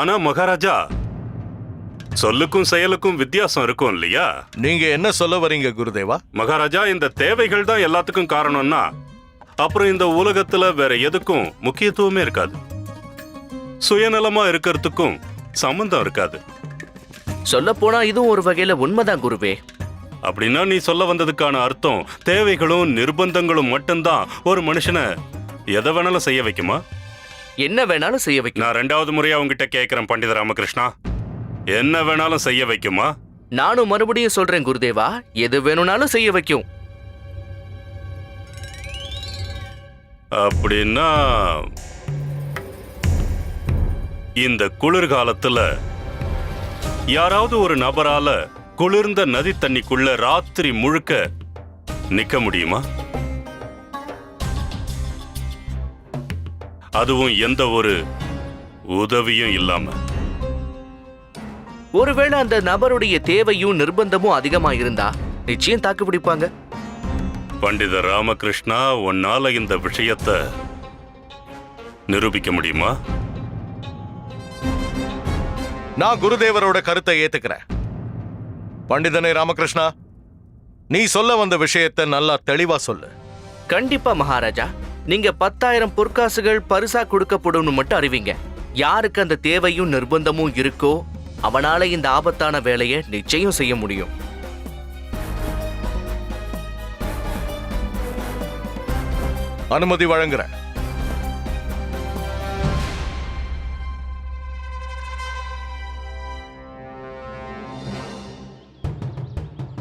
ஆனா மகாராஜா, சொல்லுக்கும் செயலுக்கும் வித்தியாசம் இருக்கும் இல்லையா? நீங்க என்ன சொல்ல வரீங்க குருதேவா? மகாராஜா, இந்த தேவைகள் தான் எல்லாத்துக்கும் காரணம்னா அப்புறம் இந்த உலகத்துல வேற எதுக்கும் முக்கியத்துவமே இருக்காது. சுயநலமா இருக்கிறதுக்கும் சம்பந்தம் இருக்காது. சொல்ல போனா இதுவும் ஒரு வகையில உண்மைதான் குருவே. அப்படின்னா நீ சொல்ல வந்ததுக்கான அர்த்தம் தேவைகளும் நிர்பந்தங்களும் மட்டும்தான் ஒரு மனுஷனை எதை வேணாலும் செய்ய வைக்குமா? என்ன வேணாலும் செய்ய வைக்கும். நான் 2வது முறையா உங்ககிட்ட கேட்கிறேன் பண்டித ராமகிருஷ்ணா, என்ன வேணாலும் செய்ய வைக்குமா? நானும் மறுபடியும் சொல்றேன் குருதேவா, எது வேணும்னாலும் செய்ய வைக்கும். அப்படின்னா இந்த குளிர்காலத்துல யாராவது ஒரு நபரால குளிர்ந்த நதி தண்ணிக்குள்ள ராத்திரி முழுக்க நிக்க முடியுமா? அதுவும் எந்த ஒரு உதவியும் இல்லாம. ஒருவேளை அந்த நபருடைய தேவையும் நிர்பந்தமும் அதிகமா இருந்தா நிச்சயம் தாக்கு பிடிப்பாங்க. பண்டித ராமகிருஷ்ணா, உன்னால இந்த விஷயத்தை நிரூபிக்க முடியுமா? நான் குருதேவரோட கருத்தை ஏத்துக்கிறேன். பண்டிதனே ராமகிருஷ்ணா, நீ சொல்ல வந்த விஷயத்தை நல்லா தெளிவா சொல்லு. கண்டிப்பா மகாராஜா. நீங்க 10,000 பொற்காசுகள் பரிசா கொடுக்கப்படும் மட்டும் அறிவிங்க. யாருக்கு அந்த தேவையும் நிர்பந்தமும் இருக்கோ அவனால இந்த ஆபத்தான வேலையை நிச்சயம் செய்ய முடியும். அனுமதி வழங்குறேன்.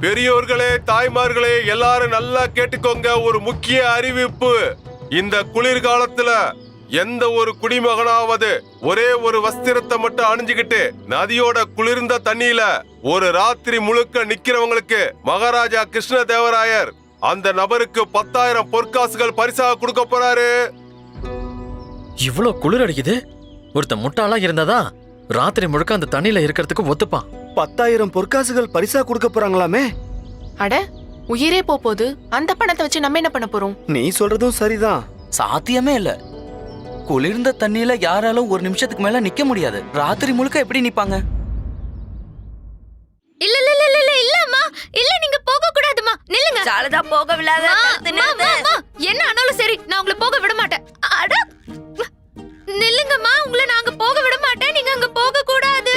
பெரியோர்களே, தாய்மார்களே, எல்லாரும் நல்லா கேட்டுக்கோங்க. ஒரு முக்கிய அறிவிப்பு. இந்த குளிர்காலத்துல எந்த ஒரு குடிமகனாவது ஒரே ஒரு வஸ்திரத்தை மட்டும் அணிஞ்சுக்கிட்டு நதியோட குளிர்ந்த தண்ணியில ஒரு ராத்திரி முழுக்க நிக்கிறவங்களுக்கு மகாராஜா கிருஷ்ணதேவராயர் அந்த நபருக்கு 10,000 பொற்காசுகள் பரிசாக கொடுக்க போறாரு. இவ்ளோ குளிர் அடிக்குது. ஒருத்த முட்டாளா இருந்தாதா ராத்திரி முழுக்க அந்த தண்ணியில இருக்கிறதுக்கு ஒத்துப்பான். 10,000 பொற்காசுகள் பரிசா கொடுக்க போறாங்களாமே. அட, உயிரே போகுது. அந்த பணத்தை வச்சு நம்ம என்ன பண்ண போறோம்? நீ சொல்றதும் சரிதான். சாத்தியமே இல்ல. குளிர்ந்த தண்ணியில யாராலும் ஒரு நிமிஷத்துக்கு மேல நிக்க முடியாது. ராத்திரி முழுக்க எப்படி நிப்பாங்க? இல்ல இல்ல இல்ல இல்ல இல்ல அம்மா, இல்ல நீங்க போக கூடாதுமா. நில்லுங்க. சாலதா போக விடாத. என்ன ஆனாலும் சரி, நான் உங்களை போக விட மாட்டேன். அட நில்லுங்கம்மா, உங்களை நாங்க போக விட மாட்டேன். நீங்க அங்க போக கூடாது.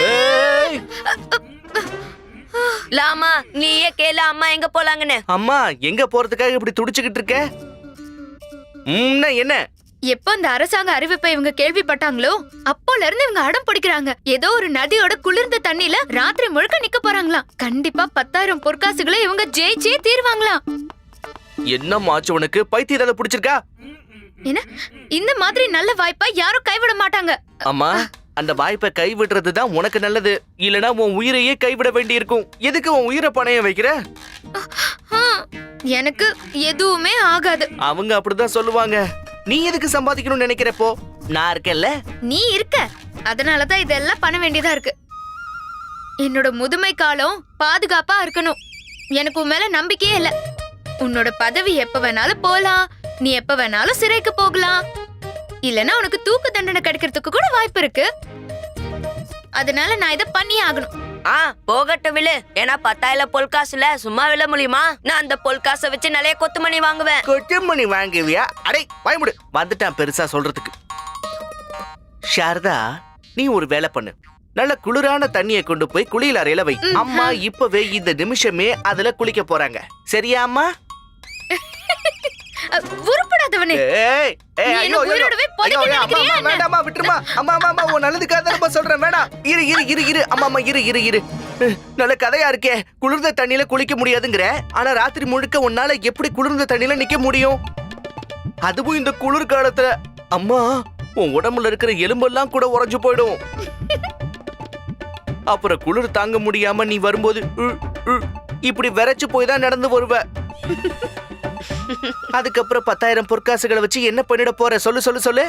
லாமா, நீயே கேளு அம்மா எங்க போலாங்கன்னு. அம்மா, எங்க போறதுக்காக இப்படி துடிச்சுக்கிட்டு இருக்க? என்ன? எப்ப இந்த அரசாங்க அறிவிப்பை இவங்க கேள்விப்பட்டாங்களோ அப்போல இருந்து இவங்க அடம் பிடிக்கிறாங்க. ஏதோ ஒரு நதியோட குளிர்ந்த தண்ணியில ராத்திரி முழுக்க நிக்க போறாங்களாம். கண்டிப்பா 10,000 பொற்காசுகளை இவங்க ஜெயிச்சே தீர்வாங்களாம். என்ன மாச்சு, உனக்கு பைத்தியத்தை பிடிச்சிருக்கா? என்ன, இந்த மாதிரி நல்ல வாய்ப்பை யாரும் கைவிட மாட்டாங்க. அம்மா, அந்த வாய்ப்பை கைவிடுறதுதான் உனக்கு நல்லது. இல்லனா உன் உயிரையே கைவிட வேண்டி இருக்கும். எதுக்கு உன் உயிரை பணைய வைக்கிற? எனக்கு எதுவுமே ஆகாது. அவங்க அப்படிதான் சொல்லுவாங்க. நீ எதுக்கு சம்பாதிக்கணும்னு நினைக்கிறப்போ நான் இருக்கேன்ல. நீ இருக்க, அதனாலதான் இதெல்லாம் பண்ண வேண்டியதா இருக்கு. என்னோட முதுமை காலம் பாதுகாப்பா இருக்கணும். எனக்கு உன் மேல நம்பிக்கையே இல்ல. உன்னோட பதவி எப்ப வேணாலும் போலாம். நீ எப்ப வேணாலும் சிறைக்கு போகலாம். இல்லனா உனக்கு தூக்கு தண்டனை கிடைக்கிறதுக்கு கூட வாய்ப்பு இருக்கு. அதனால நான் இதை பண்ணியே ஆகணும். போகட்டும் விழு. ஏன்னா 10,000 பொற்காசுல சும்மா விழ முடியுமா? நான் அந்த பொற்காசை வச்சு நிறைய கொத்துமணி வாங்குவேன். கொத்துமணி வாங்குவியா? அடே பயமுடு, வந்துட்டான் பெருசா சொல்றதுக்கு. சாரதா, நீ ஒரு வேலை பண்ணு. நல்ல குளிரான தண்ணியை கொண்டு போய் குளியல் அறையில வை. அம்மா இப்பவே இந்த நிமிஷமே அதுல குளிக்க போறாங்க. சரியா அம்மா? உருப்படாதவனே, வேண்டாமா, விட்டுருமா. அம்மா அம்மா, உன் நல்லதுக்காக தான் சொல்றேன். வேண்டாம், இரு அம்மா, இரு. நல்ல கதையா இருக்கே. குளிர்ந்த தண்ணியில குளிக்க முடியாதுங்கிற, ஆனா ராத்திரி முழுக்க உன்னால எப்படி குளிர்ந்த தண்ணியில நிக்க முடியும்? அதுவும் இந்த குளிர் காலத்துல. அம்மா, உன் உடம்புல இருக்கிற எலும்பெல்லாம் கூட உறைஞ்சு போயிடும். அப்புறம் குளிர் தாங்க முடியாம நீ வரும்போது இப்படி விரைச்சு போய் தான் நடந்து வருவ. அதுக்கப்புறம் 10,000 பொற்காசுகளை வச்சு என்ன பண்ணிட போற? சொல்லு.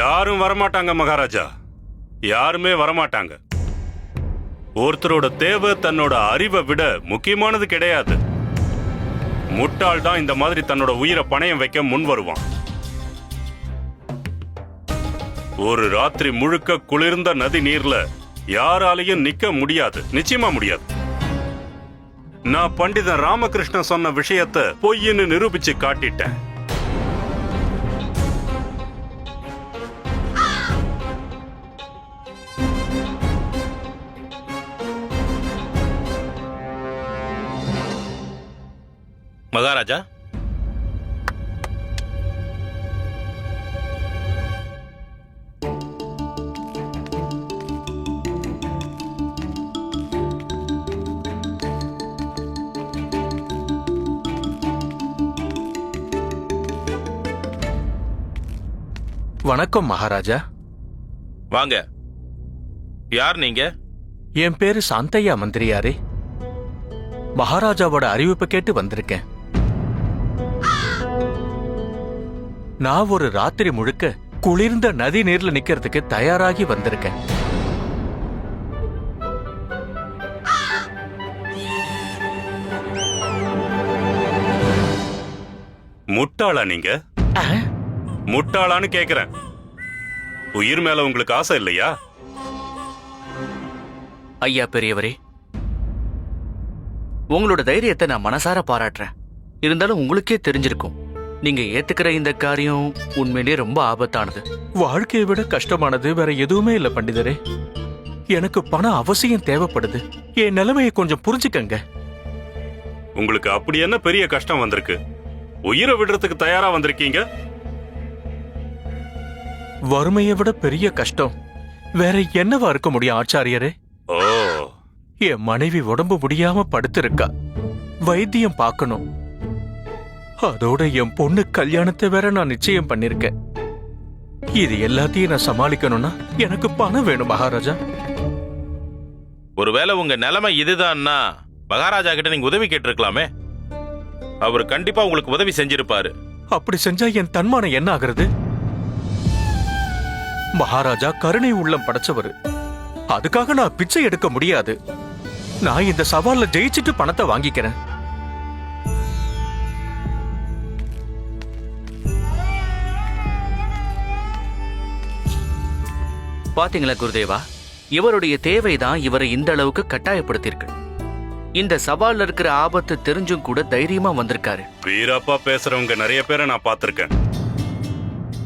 யாரும் வரமாட்டாங்க மகாராஜா, யாருமே வரமாட்டாங்க. ஒருத்தரோட தேவை தன்னோட அறிவை விட முக்கியமானது கிடையாது. முட்டாள் தான் இந்த மாதிரி தன்னோட உயிரை பணயம் வைக்க முன் வருவான். ஒரு ராத்திரி முழுக்க குளிர்ந்த நதி நீர்ல யாராலையும் நிக்க முடியாது, நிச்சயமா முடியாது. நான் பண்டிதன் ராமகிருஷ்ணன் சொன்ன விஷயத்தை பொய்ன்னு நிரூபிச்சு காட்டிட்டேன். மகாராஜா, வணக்கம் மகாராஜா. வாங்க. யார் நீங்க? என் பேரு சாந்தையா மந்திரியாரே. மகாராஜாவோட அறிவிப்பை கேட்டு வந்திருக்கேன். நான் ஒரு ராத்திரி முழுக்க குளிர்ந்த நதி நீர்ல நிக்கிறதுக்கு தயாராகி வந்திருக்கேன். முட்டாளா நீங்க? முட்டாளான்னு கேக்குறேன். உயிர் மேல உங்களுக்கு ஆசை இல்லையா? ஐயா பெரியவரே, உங்களோட தைரியத்தை நான் மனசார பாராட்டுறேன். இருந்தாலும் உங்களுக்கே தெரிஞ்சிருக்கும், நீங்க ஏத்துக்கிற இந்த காரியம் உண்மையிலேயே ரொம்ப ஆபத்தானது. வாழ்க்கையை விட கஷ்டமானது வேற எதுவுமே இல்ல பண்டிதரே. எனக்கு பணம் அவசியம் தேவைப்படுது. என் நிலைமையை கொஞ்சம் புரிஞ்சுக்கங்க. உங்களுக்கு அப்படி என்ன பெரிய கஷ்டம் வந்திருக்கு? உயிரை விடுறதுக்கு தயாரா வந்திருக்கீங்க? வறுமையை விட பெரிய கஷ்டம் வேற என்னவா இருக்க முடியும் ஆச்சாரியரே? ஓ, என் மனைவி உடம்பு முடியாம படுத்திருக்கா, வைத்தியம் பார்க்கணும். அதோட என் பொண்ணு கல்யாணத்தை வேற நான் நிச்சயம் பண்ணிருக்கேன். இது எல்லாத்தையும் நான் சமாளிக்கணும்னா எனக்கு பணம் வேணும் மகாராஜா. ஒருவேளை உங்க நிலைமை இதுதான்னா மகாராஜா கிட்ட நீங்க உதவி கேட்டிருக்கலாமே. அவர் கண்டிப்பா உங்களுக்கு உதவி செஞ்சிருப்பாரு. அப்படி செஞ்சா என் தன்மானம் என்ன ஆகுறது? மகாராஜா கருணை உள்ளம் படைச்சவரு. அதுக்காக நான் பிச்சை எடுக்க முடியாது. நான் இந்த சவால்ல ஜெயிச்சிட்டு பணத்தை வாங்கிக்கிறேன். பாத்தீங்களா குருதேவா, இவருடைய தேவைதான் இவரை இந்த அளவுக்கு கட்டாயப்படுத்தியிருக்கு. இந்த சவால்ல இருக்கிற ஆபத்து தெரிஞ்சும் கூட தைரியமா வந்திருக்காரு. வீரப்பா பேசுறவங்க நிறைய பேரை நான் பார்த்திருக்கேன்.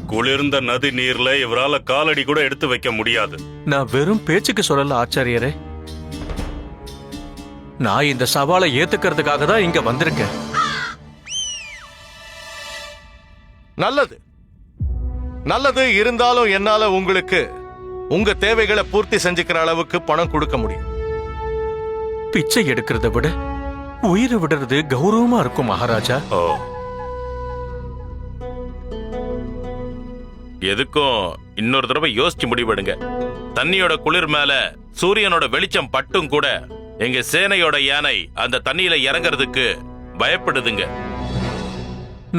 குளிர்ந்த நதி நீர்ல இவரால காலடி கூட எடுத்து வைக்க முடியாது. நான் வெறும் பேச்சுக்கு சொல்லல ஆச்சாரியரே. நான் இந்த சவாலை ஏத்துக்கிறதுக்காக தான் இங்க வந்திருக்கேன். நல்லது நல்லது. இருந்தாலும் என்னால உங்களுக்கு உங்க தேவைகளை பூர்த்தி செஞ்சுக்கிற அளவுக்கு பணம் கொடுக்க முடியும். பிச்சை எடுக்கிறத விட உயிரை விடுறது கௌரவமா இருக்கும் மகாராஜா. ஓ, எதுக்கும் இன்னொரு தடவை யோசிச்சு முடிவெடுங்க. தண்ணியோட குளிர் மேல சூரியனோட வெளிச்சம் பட்டும் கூட எங்க சேனையோட யானை அந்த தண்ணியில இறங்குறதுக்கு பயப்படுதுங்க.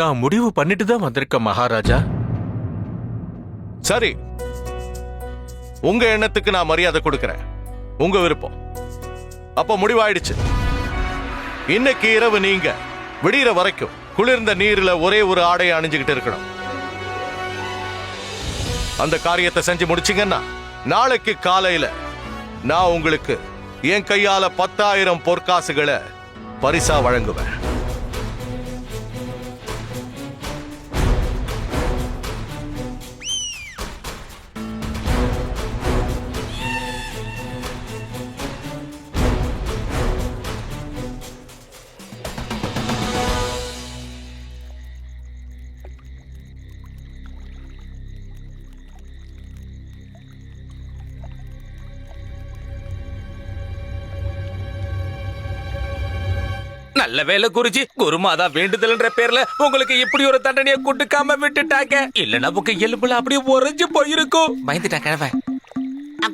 நான் முடிவு பண்ணிட்டு தான் வந்திருக்கேன் மகாராஜா. சரி, உங்க எண்ணத்துக்கு நான் மரியாதை கொடுக்கிறேன். உங்க விருப்பம். அப்ப முடிவாயிடுச்சு. இன்னைக்கு இரவு நீங்க விடிகிற வரைக்கும் குளிர்ந்த நீர்ல ஒரே ஒரு ஆடையை அணிஞ்சுக்கிட்டு இருக்கணும். அந்த காரியத்தை செஞ்சு முடிச்சிங்கன்னா நாளைக்கு காலையில நான் உங்களுக்கு என் கையால 10,000 பொற்காசுகளை பரிசா வழங்குவேன். நல்ல வேலை குருஜி, குருமாதா வேண்டுதல்ன்ற பேர்ல உங்களுக்கு இப்படி ஒரு தண்டனையை கொடுக்காம விட்டுட்டாங்க. இல்லனா உங்க எலும்புல அப்படியே உறைஞ்சு போயிருக்கும். பயந்துட்டேன் கிழவன்.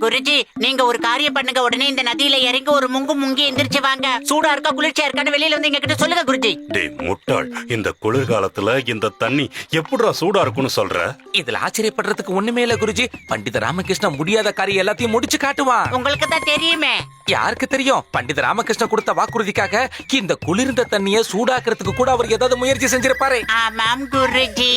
குருஜி நீங்க ஒரு காரியம் பண்ணுங்க, உடனே இந்த நதியில இறங்கி ஒரு முங்கி எந்திரிச்சு வாங்க. சூடா இருக்கா குளிர்ச்சியா இருக்கான்னு வெளியில வந்து எங்க கிட்ட சொல்லுங்க குருஜி. டேய் முட்டாள், இந்த குளிர்காலத்துல இந்த தண்ணி எப்படிடா சூடா இருக்கும்னு சொல்ற? இதுல ஆச்சரியப்படுறதுக்கு ஒண்ணுமே இல்ல குருஜி. பண்டித ராமகிருஷ்ணன் முடியாத காரியம் எல்லாத்தையும் முடிச்சு காட்டுவான். உங்களுக்கு தான் தெரியுமே. யாருக்கு தெரியும்? பண்டித ராமகிருஷ்ணன் கொடுத்த வாக்குறுதிக்காக இந்த குளிர்ந்த தண்ணிய சூடாக்குறதுக்கு கூட அவர் ஏதாவது முயற்சி செஞ்சிருப்பாரு. ஆமாம் குருஜி.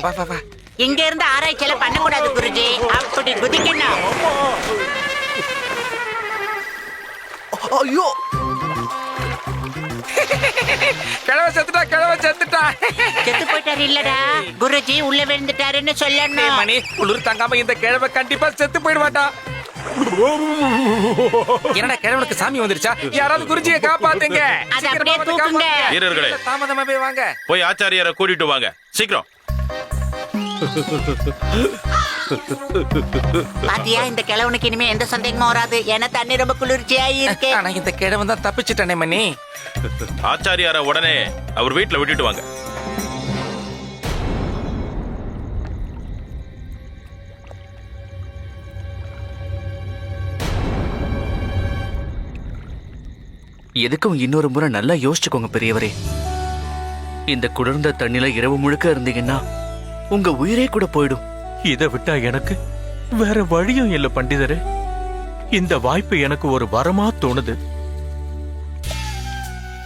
வா, வா, வா. இங்க இருந்து ஆராய்ச்சியில பண்ணக்கூடாது குருஜி, அப்படி குதிக்கணும். ஐயோ, கிழவ செத்துட்டா. செத்து போயிட்டாரு இல்லடா, குருஜி உள்ள விழுந்துட்டாருன்னு டேய் சொல்லணும். மணி, குளிர் தாங்காம இந்த கிழவ கண்டிப்பா செத்து போயிடுவாட்டா. என்னடா கிழவனுக்கு சாமி வந்துருச்சா? யாராவது குருஜியை காப்பாத்துங்க. அது அப்படியே தூக்குங்க. வீரர்களே, தாமதமாவே வாங்க. போய் ஆச்சாரியரை கூட்டிட்டு வாங்க சீக்கிரம். பாத்தியா, இந்த கிழவனுக்கு இனிமே எந்த சந்தேகமும் வராது. ஏன்னா தண்ணி ரொம்ப குளிர்ச்சியா இருக்கு. ஆனா இந்த கிழவன் தான் தப்பிச்சுட்டானே மணி. ஆச்சாரியார உடனே அவர் வீட்டுல விட்டுட்டு வாங்க. எதுக்கும் இன்னொரு முறை நல்லா யோசிச்சுக்கோங்க பெரியவரே. இந்த குளிர்ந்த தண்ணில இரவு முழுக்க இருந்தீங்கன்னா உங்க உயிரே கூட போயிடும். இதை விட்டா எனக்கு வேற வழியும் இல்ல பண்டிதரே. இந்த வாய்ப்பு எனக்கு ஒரு வரமா தோணுது.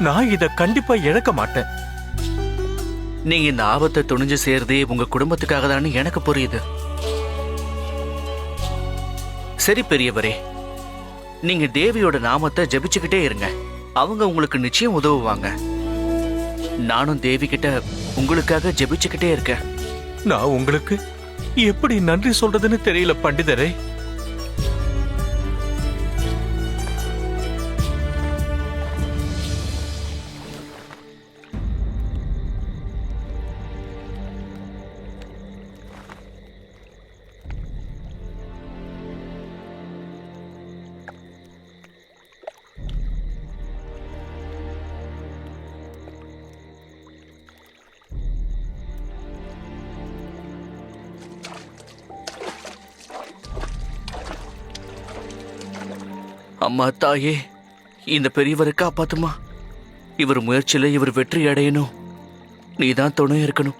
நான் இத கண்டிப்பா இழக்க மாட்டேன். நீங்க இந்த ஆபத்தை துணிஞ்சு சேர்றதே உங்க குடும்பத்துக்காக தான் எனக்கு புரியுது. சரி பெரியவரே, நீங்க தேவியோட நாமத்தை ஜபிச்சுக்கிட்டே இருங்க. அவங்க உங்களுக்கு நிச்சயம் உதவுவாங்க. நானும் தேவி கிட்ட உங்களுக்காக ஜபிச்சுக்கிட்டே இருக்கேன். நான் உங்களுக்கு எப்படி நன்றி சொல்றதுன்னு தெரியல பண்டிதரே. அம்மா தாயே, இந்த பெரியவரை காப்பாத்துமா. இவர் முயற்சியில இவர் வெற்றி அடையணும். நீதான் துணை இருக்கணும்.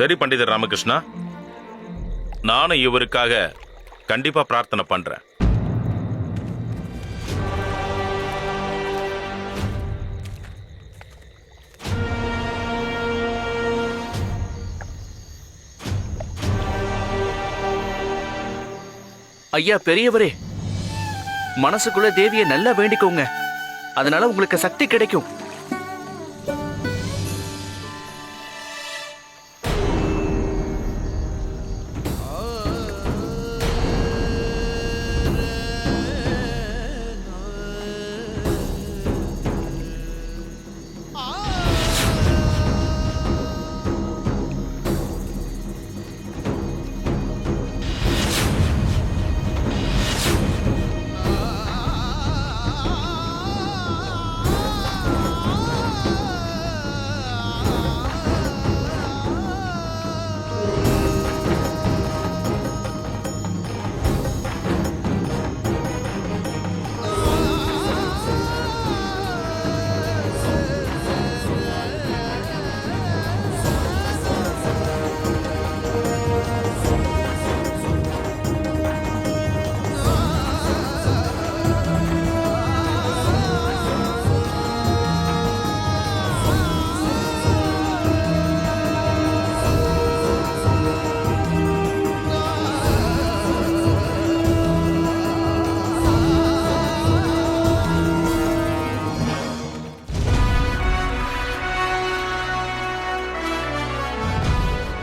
சரி பண்டிதர் ராமகிருஷ்ணா, நானும் இவருக்காக கண்டிப்பா பிரார்த்தனை பண்றேன். ஐயா பெரியவரே, மனசுக்குள்ள தேவியை நல்லா வேண்டிக்கோங்க. அதனால உங்களுக்கு சக்தி கிடைக்கும்.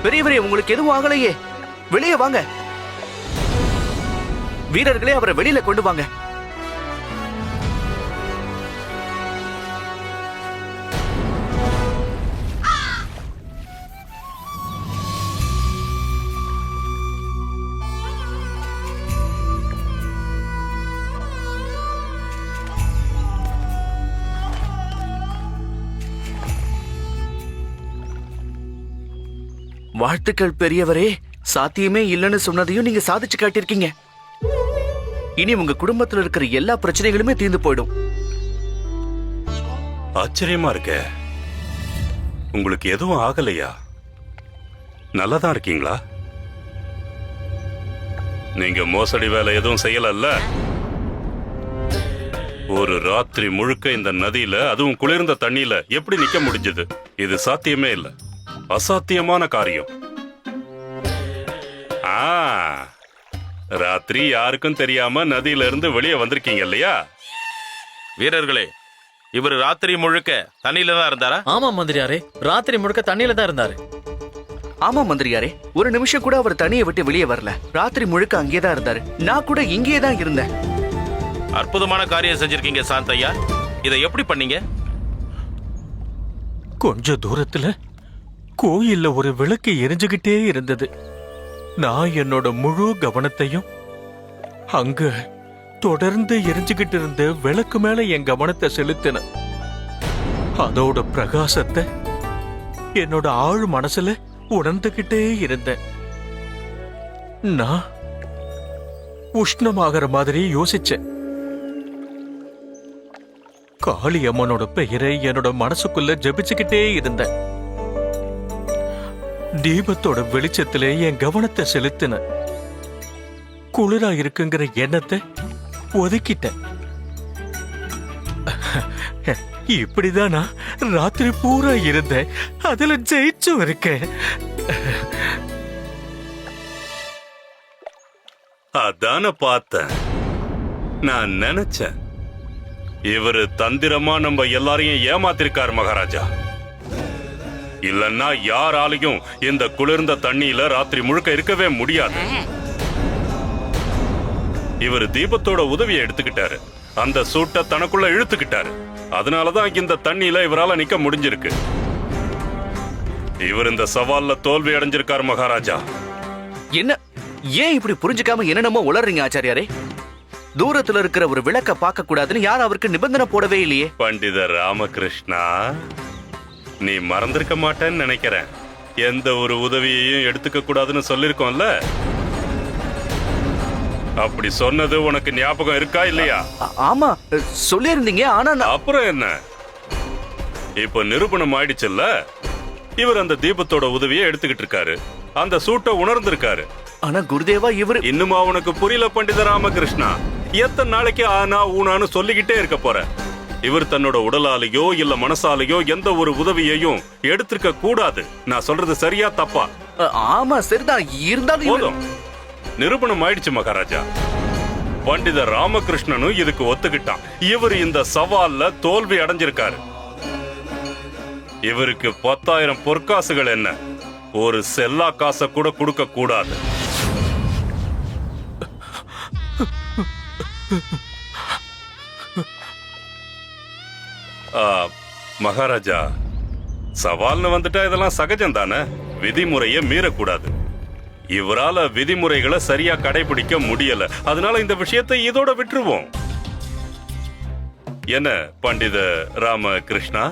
பெரியவரே, உங்களுக்கு எதுவும் ஆகலையே? வெளியே வாங்க. வீரர்களே, அவரை வெளியில கொண்டு வாங்க. வாழ்த்துக்கள் பெரியவரே. சாத்தியமே இல்லைன்னு சொன்னதையும் நீங்க சாதிச்சு காட்டியிருக்கீங்க. இனி உங்க குடும்பத்துல இருக்கிற எல்லா பிரச்சனைகளுமே தீர்ந்து போயிடும். ஆச்சரியமா இருக்க. உங்களுக்கு எதுவும் ஆகலையா? நல்லதா இருக்கீங்களா? நீங்க மோசடி வேலை எதுவும் செய்யலல்ல? ஒரு ராத்திரி முழுக்க இந்த நதியில, அதுவும் குளிர்ந்த தண்ணியில எப்படி நிக்க முடிஞ்சது? இது சாத்தியமே இல்ல, அசாத்தியமான காரியம். ராத்திரி யாருக்கும் தெரியாம நதியில இருந்து வெளியே வந்திருக்கீங்க இல்லையா? வீரர்களே, இவர் ராத்திரி முழுக்க தண்ணியில தான் இருந்தாரா? ஆமா மந்திரியாரே, ராத்திரி முழுக்க தண்ணியில தான் இருந்தாரு. ஆமா மந்திரியாரே, ஒரு நிமிஷம் கூட அவர் தண்ணியை விட்டு வெளியே வரல. ராத்திரி முழுக்க அங்கேதான் இருந்தாரு. நான் கூட இங்கேயே தான் இருந்தேன். அற்புதமான காரியம் செஞ்சிருக்கீங்க சாந்தையா. இதை எப்படி பண்ணீங்க? கொஞ்ச தூரத்துல கோயில்ல ஒரு விளக்கு எரிஞ்சுகிட்டே இருந்தது. நான் என்னோட முழு கவனத்தையும் அங்க தொடர்ந்து எரிஞ்சுகிட்டு இருந்த விளக்கு மேல என் கவனத்தை செலுத்தினேன். அதோட பிரகாசத்தை என்னோட ஆழ் மனசுல உணர்ந்துகிட்டே இருந்தேன். நான் உஷ்ணமாகற மாதிரி யோசிச்சேன். காளி அம்மனோட பெயரை என்னோட மனசுக்குள்ள ஜபிச்சுக்கிட்டே இருந்தேன். தீபத்தோட வெளிச்சத்திலே என் கவனத்தை செலுத்தின. குளிரா இருக்குங்கிற எண்ணத்தை ஒதுக்கிட்டேன். இப்படிதான் நான் ராத்திரி பூரா இருந்தேன். அதுல ஜெயிச்சு இருக்கேன். அதான பார்த்தேன். நான் நினைச்சேன் இவரு தந்திரமா நம்ம எல்லாரையும் ஏமாத்திருக்காரு மகாராஜா. இல்லன்னா யாராலையும் இந்த குளிர்ந்த தண்ணியில ராத்திரி முழுக்க இருக்கவே முடியாது. இவர் தீபத்தோட உதவியை எடுத்துக்கிட்டாரு, அந்த சூட்டை தனக்குள்ள இழுத்துக்கிட்டாரு. அதனாலதான் இந்த தண்ணியில இவரால நிக்க முடிஞ்சிருக்கு. இவர் இந்த சவால்ல தோல்வி அடைஞ்சிருக்காரு மகாராஜா. என்ன, ஏன் இப்படி புரிஞ்சுக்காம என்னென்னமோ உளறீங்க ஆச்சாரியாரே? தூரத்துல இருக்கிற ஒரு விளக்க பார்க்க கூடாதுன்னு யார் அவருக்கு நிபந்தனை போடவே இல்லையே. பண்டித ராமகிருஷ்ணா, நீ மறந்திருக்க மாட்டேன்னு நினைக்கிறேன். எந்த ஒரு உதவியையும் எடுத்துக்க கூடாதுன்னு சொல்லிருக்கோம்ல, அப்படி சொன்னது உனக்கு ஞாபகம் இருக்கா இல்லையா? ஆமா சொல்லியிருந்தீங்க. ஆனா அப்புறம் என்ன, இப்ப நிரூபணம் ஆயிடுச்சுல்ல. இவர் அந்த தீபத்தோட உதவியை எடுத்துக்கிட்டு இருக்காரு, அந்த சூட்டை உணர்ந்திருக்காரு. ஆனா குருதேவா, இவர் இன்னுமா உனக்கு புரியல பண்டித ராமகிருஷ்ணா? எத்தனை நாளைக்கு ஆனா ஊனான்னு சொல்லிக்கிட்டே இருக்க போற? இவர் தன்னோட உடலாலேயோ இல்ல மனசாலேயோ எந்த ஒரு உதவியையும் எடுத்திருக்க கூடாது. நான் சொல்றது சரியா தப்பா? ஆமா சரிதான். இருந்தாலும் போதும், நிரூபணம் ஆயிடுச்சு மகாராஜா. பண்டித ராமகிருஷ்ணனும் இதுக்கு ஒத்துக்கிட்டான். இவர் இந்த சவால்ல தோல்வி அடைஞ்சிருக்காரு. இவருக்கு 10,000 பொற்காசுகள் என்ன, ஒரு செல்லா காசை கூட கொடுக்க கூடாது. மகாராஜா, சவால்னு வந்துட்டா இதெல்லாம் சகஜம் தானே. விதிமுறையை மீறக்கூடாது. இவரால விதிமுறைகளை சரியா கடைபிடிக்க முடியல. அதனால இந்த விஷயத்தை இதோட விட்டுருவோம். என்ன பண்டித ராமகிருஷ்ணா?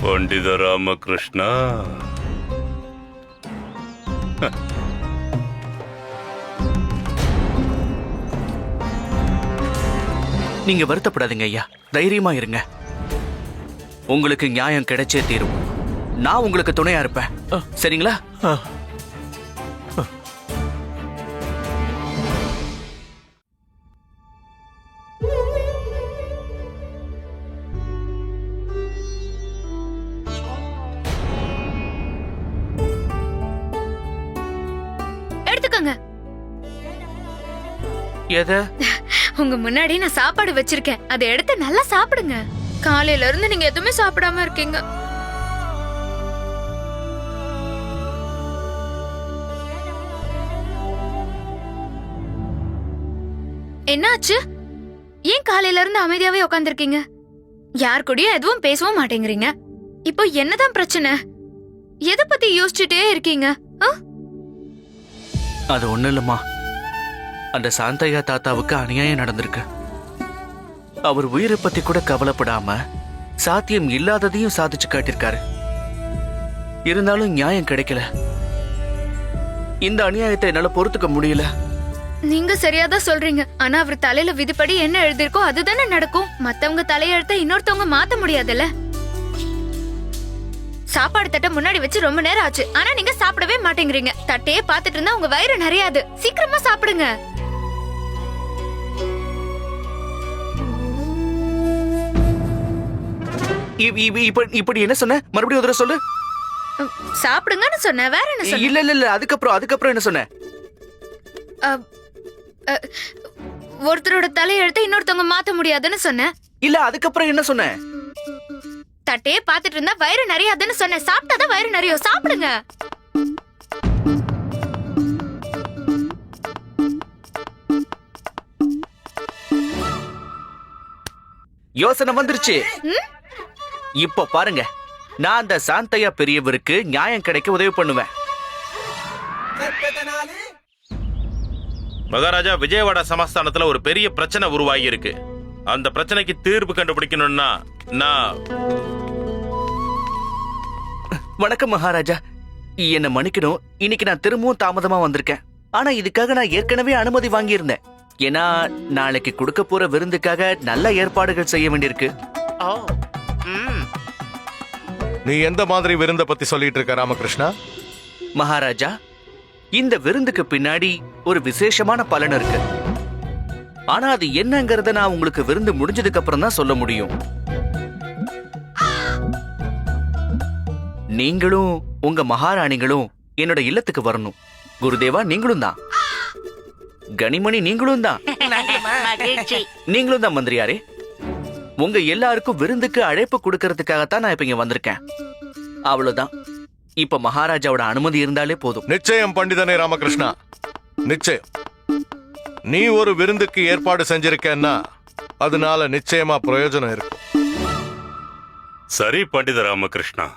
பண்டித ராமகிருஷ்ணா, நீங்க வருத்தப்படாதீங்க ஐயா, தைரியமா இருங்க. உங்களுக்கு நியாயம் கிடைச்சே தீரும். நான் உங்களுக்கு துணையா இருப்பேன், சரிங்களா? எடுத்துக்கோங்க. எதை? உங்க முன்னாடி நான் சாப்பாடு வச்சிருக்கேன், அதை எடுத்து நல்லா சாப்பிடுங்க. காலையில இருந்து நீங்க எதுவுமே சாப்பிடாம இருக்கீங்க. என்னாச்சு? ஏன் காலையில இருந்து அமைதியாவே உட்காந்துருக்கீங்க? யார் கூடயும் எதுவும் பேசவும் மாட்டேங்கிறீங்க. இப்போ என்னதான் பிரச்சனை? எதை பத்தி யோசிச்சுட்டே இருக்கீங்க? அது ஒண்ணு இல்லம்மா, அந்த சாந்தையா தாத்தாவுக்கு அநியாயம் நடந்திருக்கு. அவர் உயிரை பத்தி கூட கவலைப்படாம சாத்தியம் இல்லாததையும் சாதிச்சு காட்டியிருக்காரு. இருந்தாலும் நியாயம் கிடைக்கல. இந்த அநியாயத்தை என்னால பொறுத்துக்க முடியல. நீங்க சரியாதான் சொல்றீங்க. ஆனா அவர் தலையில விதிப்படி என்ன எழுதிருக்கோ அதுதானே நடக்கும். மத்தவங்க தலையெழுத்த இன்னொருத்தவங்க மாத்த முடியாதுல்ல. சாப்பாடு தட்டை முன்னாடி வச்சு ரொம்ப நேரம் ஆச்சு, ஆனா நீங்க சாப்பிடவே மாட்டேங்கிறீங்க. தட்டையே பாத்துட்டு இருந்தா உங்க வயிறு நிறையாது. சீக்கிரமா சாப்பிடுங்க. இப்படி என்ன சொன்ன? மறுபடியும் ஒரு தடவை சொல்லு. சாப்பிடுங்கன்னு சொன்னேன். வேற என்ன சொன்ன? இல்ல அதுக்கப்புறம் என்ன சொன்ன? ஒருத்தரோட தலையெழுத்த இன்னொருத்தவங்க மாத்த முடியாதுன்னு சொன்னேன். இல்ல அதுக்கப்புறம் என்ன சொன்ன? தட்டையே பாத்துட்டு இருந்தா வயிறு நிறையாதுன்னு சொன்னேன். சாப்பிட்டாதான் வயிறு நிறையும். சாப்பிடுங்க. யோசனை வந்துருச்சு. இப்ப பாருங்க, நான் அந்த சாந்தையா பெரியவருக்கு நியாயம் கிடைக்க உதவி பண்ணுவேன். மகாராஜா, விஜயவாடா சமஸ்தானத்துல ஒரு பெரிய பிரச்சனை உருவாகி இருக்கு. அந்த பிரச்சனைக்கு தீர்வு கண்டுபிடிக்கணும்னா நான்... வணக்கம் மகாராஜா, என்ன மன்னிக்கணும். இன்னைக்கு நான் திரும்பவும் தாமதமா வந்திருக்கேன். ஆனா இதுக்காக நான் ஏற்கனவே அனுமதி வாங்கியிருந்தேன். ஏன்னா நாளைக்கு கொடுக்க போற விருந்துக்காக நல்ல ஏற்பாடுகள் செய்ய வேண்டியிருக்கு. நீ எந்த மாதிரி விருந்த பத்தி சொல்லிட்டு இருக்க ராமகிருஷ்ணா? மகாராஜா, இந்த விருந்துக்கு பின்னாடி ஒரு விசேஷமான பலன் இருக்கு. ஆனா அது என்னங்கறத நான் உங்களுக்கு விருந்து முடிஞ்சதுக்கு அப்புறம் தான் சொல்ல முடியும். நீங்களும் உங்க மகாராணிகளும் என்னோட இல்லத்துக்கு வரணும். குருதேவா நீங்களும் தான். கனிமணி நீங்களும் தான். நீங்களும் தான் மந்திரியாரே. உங்க எல்லாருக்கும் விருந்துக்கு அழைப்பு கொடுக்கறதுக்காகத்தான் நான் இப்ப இங்க வந்திருக்கேன். அவ்வளவுதான். இப்ப மகாராஜாவோட அனுமதி இருந்தாலே போதும். நிச்சயம் பண்டிதனே ராமகிருஷ்ணா, நிச்சயம். நீ ஒரு விருந்துக்கு ஏற்பாடு செஞ்சிருக்கேன்னா அதனால நிச்சயமா பிரயோஜனம் இருக்கும். சரி பண்டித ராமகிருஷ்ணா,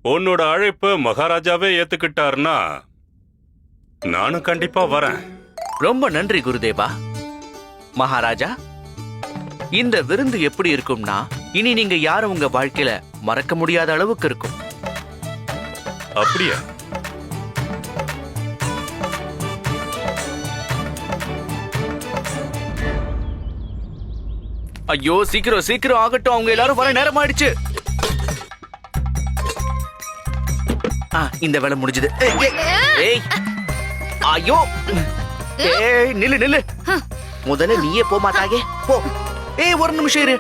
உன்னோட அழைப்பு மகாராஜாவே ஏத்துக்கிட்டாருன்னா நானும் கண்டிப்பா வரேன். ரொம்ப நன்றி குருதேவா. மகாராஜா, இந்த விருந்து எப்படி இருக்கும்னா இனி நீங்க யாரும் உங்க வாழ்க்கையில மறக்க முடியாத அளவுக்கு இருக்கும். அப்படியா? ஐயோ, சீக்கிரம் சீக்கிரம் ஆகட்டும். அவங்க எல்லாரும் வர நேரம் ஆயிடுச்சு. இந்த வேலை முடிஞ்சது. ஏய், ஐயோ, ஏய், நில்லு நில்லு. முதல்ல நீயே போ மாட்டாயே, போ. ஏய், ஒரு நிமிஷம் இரு.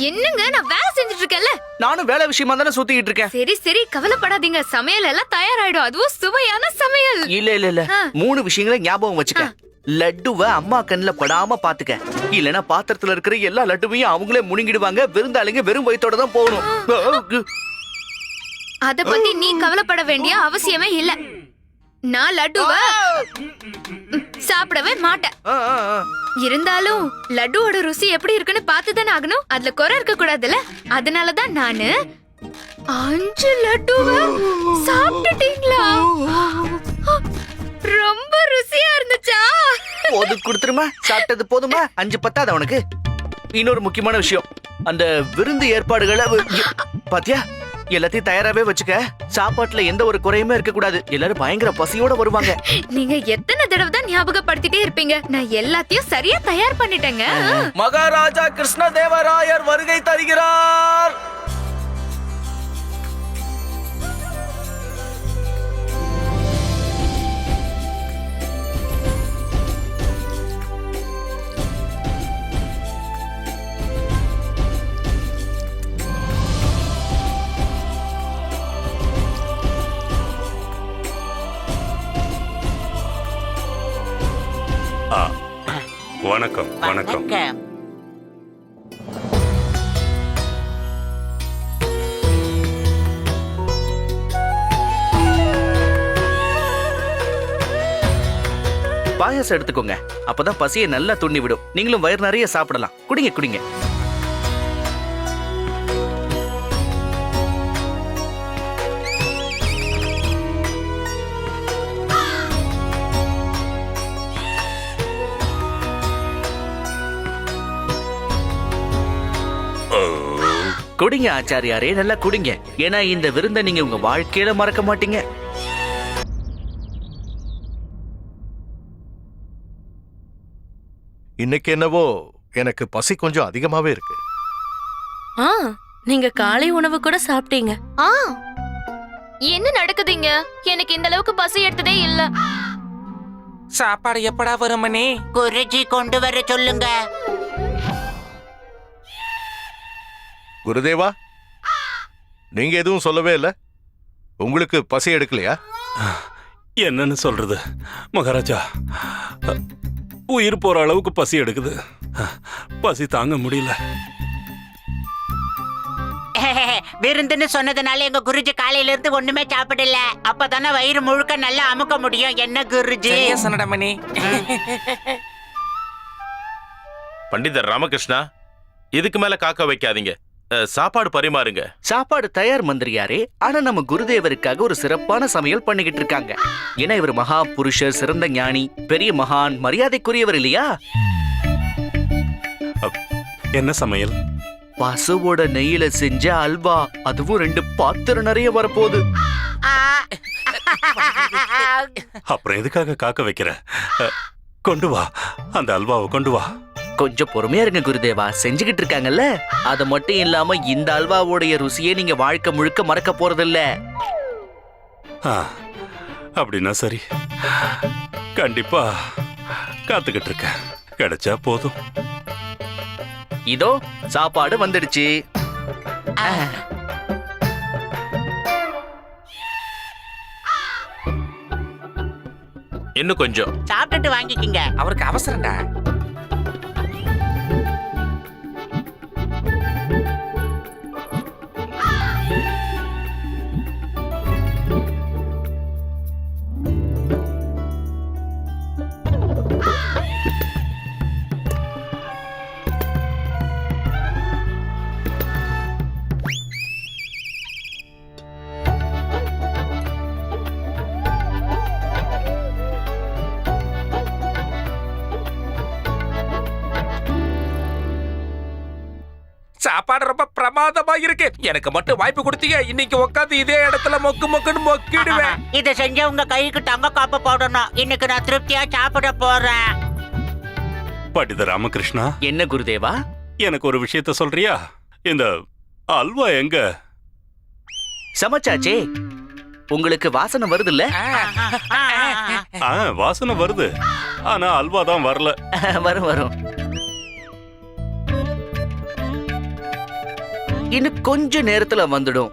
என்னங்க, நான் வேலை செஞ்சுட்டு இருக்கேன்ல. நானும் வேலை விஷயமா தானே சுத்திக்கிட்டு இருக்கேன். சரி சரி, கவலைப்படாதீங்க. சமையல் எல்லாம் தயாராயிடும். அதுவும் சுவையான சமையல். இல்ல 3 விஷயங்களை ஞாபகம் வச்சுக்க. லட்டுவ அம்மா கண்ணுல படாம பாத்துக்க. இல்லனா பாத்திரத்துல இருக்கிற எல்லா லட்டுவையும் அவங்களே முழுங்கிடுவாங்க. விருந்தாளிங்க வெறும் வயித்தோட தான் போகணும். அத பத்தி நீ கவலைப்பட வேண்டிய அவசியமே இல்ல. நான் லட்டுவ சாப்பிடவே மாட்டேன். இருந்தாலும் லட்டுவோட ருசி எப்படி இருக்குன்னு பார்த்துதானே ஆகணும். அதுல குறை இருக்க கூடாதுல்ல. அதனாலதான் நானு 5 லட்டுவ சாப்பிட்டுட்டீங்களா? ரொம்ப ருசியா இருந்துச்சா? போது கொடுத்துருமா. சாப்பிட்டது போதுமா? 5 பத்தாத உனக்கு? இன்னொரு முக்கியமான விஷயம், அந்த விருந்து ஏற்பாடுகளை பாத்தியா, எல்லாத்தையும் தயாராவே வச்சுக்க. சாப்பாட்டுல எந்த ஒரு குறையுமே இருக்க கூடாது. எல்லாரும் பயங்கர பசியோட வருவாங்க. நீங்க எத்தனை தடவை தான் ஞாபகப்படுத்திட்டே இருப்பீங்க. நான் எல்லாத்தையும் சரியா தயார் பண்ணிட்டேங்க. மகாராஜா கிருஷ்ணதேவராயர் வருகை தருகிறார். வணக்கம் வணக்கம். பாயாசம் எடுத்துக்கோங்க. அப்பதான் பசியை நல்லா துண்ணி விடும். நீங்களும் வயிறு நிறைய சாப்பிடலாம். குடிங்க குடிங்க. குடிங்க ஆச்சாரியாரே, நல்லா குடிங்க. ஏன்னா இந்த விருந்தை நீங்க உங்க வாழ்க்கையில மறக்க மாட்டீங்க. இன்னைக்கு என்னவோ எனக்கு பசி கொஞ்சம் அதிகமாவே இருக்கு. நீங்க காலை உணவு கூட சாப்பிட்டீங்க. என்ன நடக்குதுங்க? எனக்கு இந்த அளவுக்கு பசி எடுத்ததே இல்ல. சாப்பாடு எப்படா வருமனே? குருஜி கொண்டு வர சொல்லுங்க. குருதேவா, நீங்க எதுவும் சொல்லவே இல்ல. உங்களுக்கு பசி எடுக்கலையா? என்னன்னு சொல்றது மகாராஜா, உயிர் போற அளவுக்கு பசி எடுக்குது. பசி தாங்க முடியல. விருந்துன்னு சொன்னதுனால எங்க குருஜி காலையில இருந்து ஒண்ணுமே சாப்பிடல. அப்பதானே வயிறு முழுக்க நல்லா அமுக்க முடியும். என்ன குருஜி? சொன்னடமணி. பண்டிதர் ராமகிருஷ்ணா, இதுக்கு மேல காக்க வைக்காதீங்க. சாப்பாடு பரிமாறுங்க. சாப்பாடு தயார் மந்திரியாரே. ஆனா நம்ம குருதேவருக்காக ஒரு சிறப்பான சமையல் பண்ணிக்கிட்டு இருக்காங்க. ஏன்னா இவர் மகா புருஷர், சிறந்த ஞானி, பெரிய மகான், மரியாதைக்குரியவர் இல்லையா? என்ன சமையல்? பசுவோட நெய்யில செஞ்ச அல்வா, அதுவும் 2 பாத்திரம் நிறைய வரப்போகுது. அப்புறம் எதுக்காக காக்க வைக்கிற? கொண்டு வா, அந்த அல்வாவை கொண்டு வா. கொஞ்சம் பொறுமையா இருங்க குருதேவா, செஞ்சுக்கிட்டு இருக்காங்கல்ல. அது மட்டும் இல்லாம இந்த அல்வாவோடைய ருசியை நீங்க வாழ்க்கை முழுக்க மறக்க போறதில்ல. அப்படின்னா சரி, கண்டிப்பா காத்துக்கிட்டு இருக்கேன். கிடைச்சா போதும். இதோ சாப்பாடு வந்துடுச்சு. இன்னும் கொஞ்சம் சாப்பிட்டுட்டு வாங்கிக்கிங்க. அவருக்கு அவசரம்டா. சாப்பாடு ரொம்ப பிரமாதமா இருக்கு. எனக்கு மட்டும் வாய்ப்பு கொடுத்தீங்க, இன்னைக்கு உட்காந்து இதே இடத்துல மொக்கு மொக்குன்னு மொக்கிடுவேன். இத செஞ்ச உங்க கைக்கு தங்க காப்ப போடணும். இன்னைக்கு நான் திருப்தியா சாப்பிட போறேன். பண்டிதர் ராமகிருஷ்ணா. என்ன குருதேவா? எனக்கு ஒரு விஷயத்த சொல்றியா? இந்த அல்வா எங்க? சமைச்சாச்சே. உங்களுக்கு வாசனை வருதுல்ல? வாசனை வருது, ஆனா அல்வா தான் வரல. வரும் வரும். இன்னும் கொஞ்ச நேரத்துல வந்துடும்.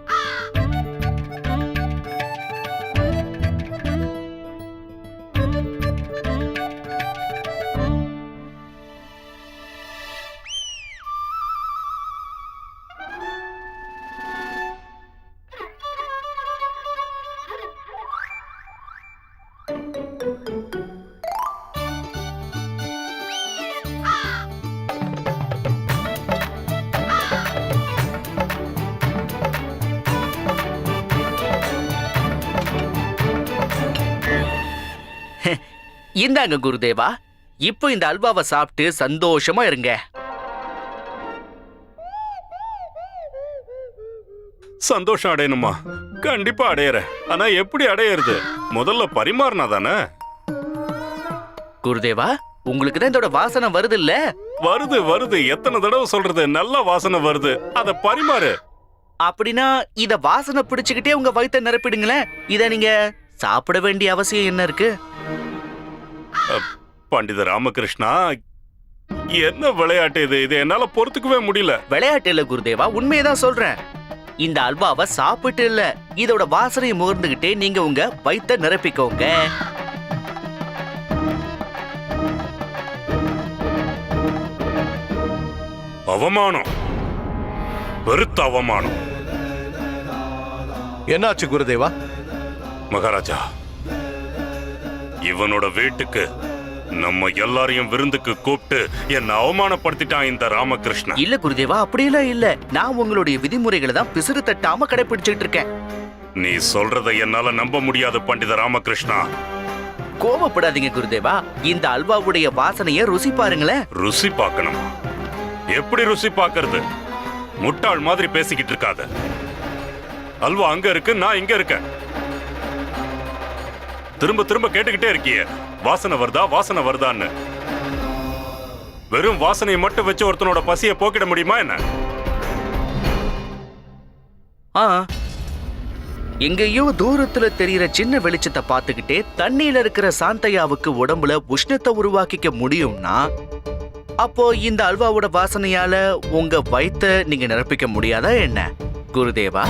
இந்தாங்க குருதேவா, இப்போ இந்த அல்வாவை சாப்பிட்டு சந்தோஷமா இருங்க. சந்தோஷம் அடையணுமா? கண்டிப்பா அடையறேன். ஆனா எப்படி அடையறது? முதல்ல பரிமாறினா தானே. குருதேவா, உங்களுக்கு தான் இதோட வாசனை வருது இல்ல? வருது வருது, எத்தனை தடவை சொல்றது? நல்ல வாசனை வருது, அத பரிமாறு. அப்படின்னா இத வாசனை பிடிச்சுக்கிட்டே உங்க வயித்தை நிரப்பிடுங்களேன். இத நீங்க சாப்பிட வேண்டிய அவசியம் என்ன இருக்கு? பண்டிதர் ராமகிருஷ்ணா, என்ன விளையாட்டு இது? இது என்னால பொறுத்துக்கவே முடியல. விளையாட்டு இல்ல குருதேவா, உண்மையதான் சொல்றேன். இந்த அல்வாவை சாப்பிட்டு இல்ல, இதோட வாசனையை முகர்ந்துகிட்டே நீங்க உங்க வயித்தை நிரப்பிக்கோங்க. அவமானம், பெருத்த அவமானம். என்னாச்சு குருதேவா? மகாராஜா, இவனோட வீட்டுக்கு நம்ம எல்லாரையும் விருந்துக்கு கூப்பிட்டு என்ன அவமானப்படுத்திட்டான் இந்த ராமகிருஷ்ணன். இல்ல குருதேவா, அப்படியெல்லாம் இல்ல. நான் உங்களுடைய விதிமுறைகளை தான் பிசுறு தட்டாம கடைபிடிச்சிட்டு இருக்கேன். நீ சொல்றதை என்னால நம்ப முடியாது பண்டித ராமகிருஷ்ணா. கோபப்படாதீங்க குருதேவா, இந்த அல்வாவுடைய வாசனைய ருசி பாருங்களேன். ருசி பார்க்கணுமா? எப்படி ருசி பார்க்கறது? முட்டாள் மாதிரி பேசிக்கிட்டு இருக்காத. அல்வா அங்க இருக்கு, நான் இங்க இருக்கேன். திரும்ப திரும்ப கேட்டுக்கிட்டே இருக்கியே, வாசனை வருதா வாசனை வருதான்னு. வெறும் வாசனையை மட்டும் வச்சு ஒருத்தனோட பசியை போக்கிட முடியுமா என்ன? எங்கேயோ தூரத்துல தெரியற சின்ன வெளிச்சத்தை பார்த்துக்கிட்டே தண்ணியில இருக்கிற சாந்தையாவுக்கு உடம்புல உஷ்ணத்தை உருவாக்கிக்க முடியும்னா, அப்போ இந்த அல்வாவோட வாசனையால உங்க வயித்தை நீங்க நிரப்பிக்க முடியாதா என்ன குருதேவா?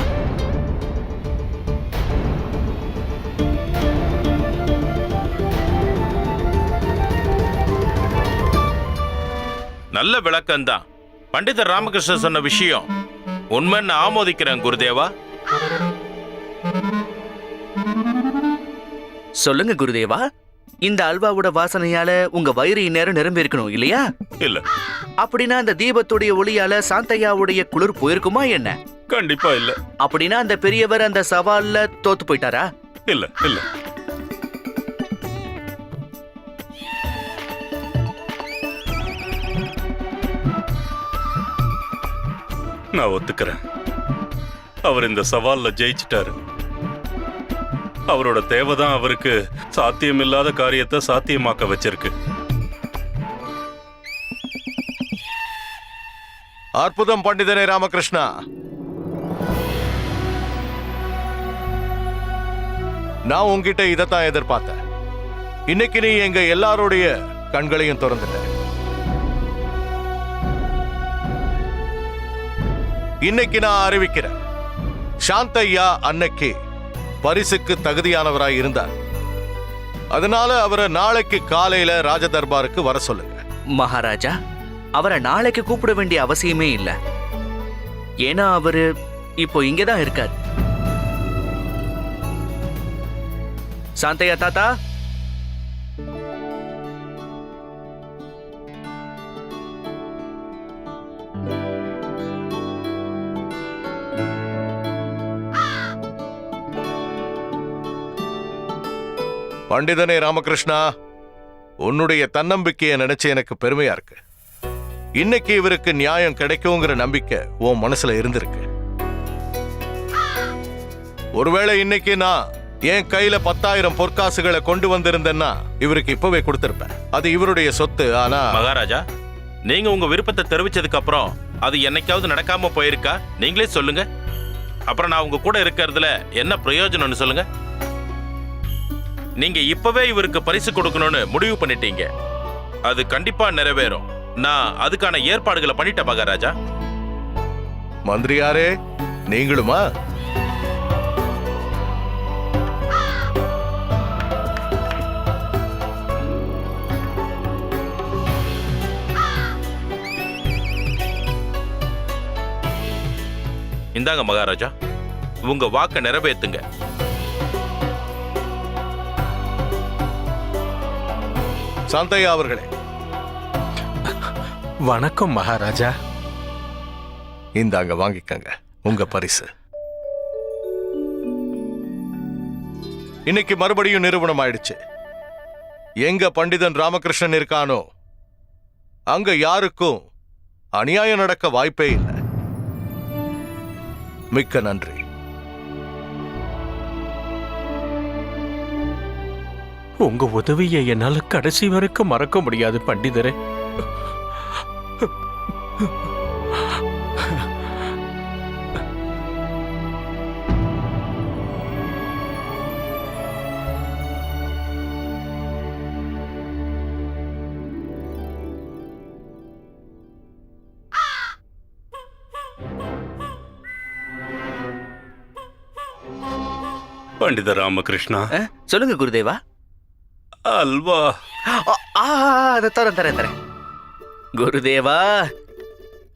நல்ல விளக்கம்தான். பண்டிதர் ராமகிருஷ்ணன் சொன்ன விஷயம் உண்மைன்னு ஆமோதிக்கிறேன் குருதேவா. சொல்லுங்க குருதேவா, இந்த அல்வாவோட வாசனையால உங்க வயிறு இந்நேரம் நிரம்பி இருக்கணும் இல்லையா? இல்ல. அப்படின்னா அந்த தீபத்துடைய ஒளியால சாந்தையாவுடைய குளிர் போயிருக்குமா என்ன? கண்டிப்பா இல்ல. அப்படின்னா அந்த பெரியவர் அந்த சவால்ல தோத்து போயிட்டாரா? இல்ல இல்ல. நான் ஒத்துக்கிறேன், அவர் இந்த சவால்ல ஜெயிச்சிட்டாரு. அவரோட தேவைதான் அவருக்கு சாத்தியமில்லாத காரியத்தை சாத்தியமாக்க வச்சிருக்கு. அற்புதம் பண்டிதனே ராமகிருஷ்ணா. நான் உங்ககிட்ட இதைத்தான் எதிர்பார்த்தேன். இன்னைக்கு நீ எங்க எல்லாருடைய கண்களையும் திறந்துட்ட. இன்னைக்கு நான் அறிவிக்கிறேன், சாந்தையா அன்னைக்கு பரிசுக்கு தகுதியானவராய் இருந்தார். அதனால அவரை நாளைக்கு காலையில ராஜ தர்பாருக்கு வர சொல்லுங்க. மகாராஜா, அவரை நாளைக்கு கூப்பிட வேண்டிய அவசியமே இல்ல. ஏன்னா அவரு இப்போ இங்கதான் இருக்கார். சாந்தையா தாத்தா, பண்டிதனே ராமகிருஷ்ணா, உன்னுடைய தன்னம்பிக்கையை நினைச்சு எனக்கு பெருமையா இருக்கு. இன்னைக்கு இவருக்கு நியாயம் கிடைக்குங்கிற நம்பிக்கை உன் மனசுல இருந்திருக்கு. ஒருவேளை இன்னைக்கு நான் என் கையில 10,000 பொற்காசுகளை கொண்டு வந்திருந்தேன்னா இவருக்கு இப்பவே கொடுத்திருப்பேன். அது இவருடைய சொத்து. ஆனா மகாராஜா, நீங்க உங்க விருப்பத்தை தெரிவிச்சதுக்கு அப்புறம் அது என்னைக்காவது நடக்காம போயிருக்கா? நீங்களே சொல்லுங்க. அப்புறம் நான் உங்க கூட இருக்கிறதுல என்ன பிரயோஜனம்னு சொல்லுங்க. நீங்க இப்பவே இவருக்கு பரிசு கொடுக்கணும்னு முடிவு பண்ணிட்டீங்க. அது கண்டிப்பா நிறைவேறும். நான் அதுக்கான ஏற்பாடுகளை பண்ணிட்டேன் மகாராஜா. மந்திரியாரே, நீங்களுமா? இந்தாங்க மகாராஜா, உங்க வாக்க நிறைவேத்துங்க. சாந்தையா அவர்களே. வணக்கம் மகாராஜா. இந்தாங்க, வாங்கிக்கங்க உங்க பரிசு. இன்னைக்கு மறுபடியும் நிரூபணம் ஆயிடுச்சு, எங்க பண்டிதன் ராமகிருஷ்ணன் இருக்கானோ அங்க யாருக்கும் அநியாயம் நடக்க வாய்ப்பே இல்லை. மிக்க நன்றி. உங்க உதவியை என்னால கடைசி வரைக்கும் மறக்க முடியாது பண்டிதரே. பண்டித ராமகிருஷ்ணா. சொல்லுங்க குருதேவா. அல்வா. அதை தரேன். குருதேவா,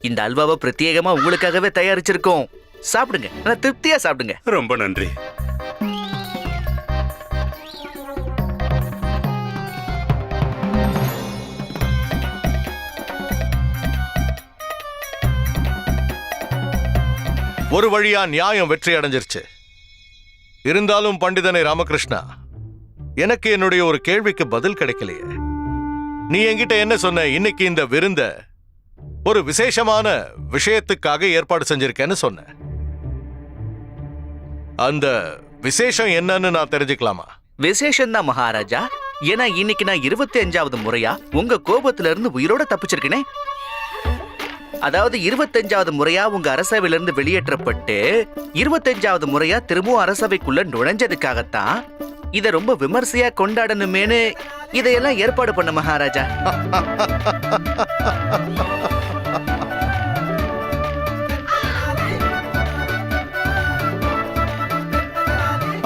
இந்த அல்வாவை பிரத்யேகமா உங்களுக்காகவே தயாரிச்சிருக்கோம். சாப்பிடுங்க, நல்லா திருப்தியா சாப்பிடுங்க. ரொம்ப நன்றி. ஒரு வழியா நியாயம் வெற்றி அடைஞ்சிருச்சு. இருந்தாலும் பண்டிதனை ராமகிருஷ்ணா, எனக்கு என்னுடைய ஒரு கேள்விக்கு பதில் கிடைக்கலையே. நீ என்கிட்ட என்ன சொன்ன? இன்னைக்கு இந்த விருந்த ஒரு விசேஷமான விஷயத்துக்காக ஏற்பாடு செஞ்சிருக்கேன்னு சொன்னேன். அந்த விசேஷம் என்னன்னு நான் தெரிஞ்சுக்கலாமா? விசேஷம் தான் மகாராஜா. ஏன்னா இன்னைக்கு நான் 25வது முறையா உங்க கோபத்துல இருந்து உயிரோட தப்பிச்சிருக்கேனே. அதாவது 25வது முறையா உங்க அரசவையில இருந்து வெளியேற்றப்பட்டு 25வது முறையா திரும்பவும் அரசவைக்குள்ள நுழைஞ்சதுக்காகத்தான் இத ரொம்ப விமர்சையா கொண்டாடணுமேனு இதையெல்லாம் ஏற்பாடு பண்ண மகாராஜா.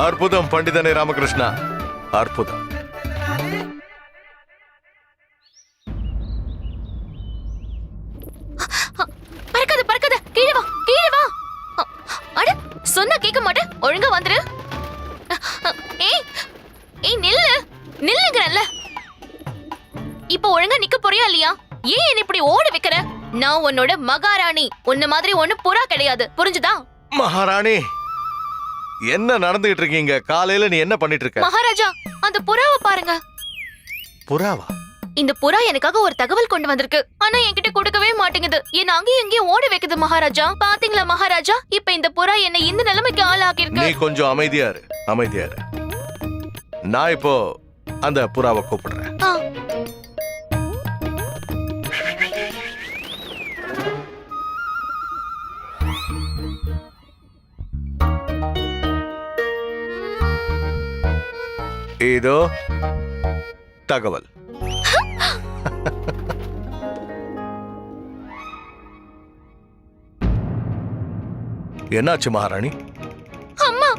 அற்புதம் பண்டிதனே ராமகிருஷ்ணா, அற்புதம். பறக்காத பறக்காத, கீழே வா கீழே வா. அட சொன்னா கேட்க மாட்டேன், ஒழுங்கா வந்துரு. ஏய் ஏய் நில்லு நில்லுங்கறல்ல. இப்போ ஒழுங்கா நிக்க போறியா இல்லையா? ஏன் என்ன இப்படி ஓட வைக்கிற? நான் உன்னோட மகாராணி, உன்ன மாதிரி ஒண்ணு புறா கிடையாது, புரிஞ்சுதா? மகாராணி, என்ன நடந்துகிட்டு இருக்கீங்க? காலையில நீ என்ன பண்ணிட்டு இருக்க? மகாராஜா, அந்த புறாவை பாருங்க. புறாவா? இந்த புறா எனக்காக ஒரு தகவல் கொண்டு வந்திருக்கு. ஆனா என்கிட்ட கொடுக்கவே மாட்டேங்குது. என்ன அங்கேயும் இங்கேயும் ஓட வைக்குது மகாராஜா. பாத்தீங்களா மகாராஜா, இப்ப இந்த புறா என்ன இந்த நிலைமைக்கு ஆளாக்கி இருக்கு. நீ கொஞ்சம் அமைதியா இரு, அமைதியா இரு. நான் இப்போ அந்த புறாவை கூப்பிடுறேன். இதோ தகவல். என்னாச்சு மகாராணி? அம்மா,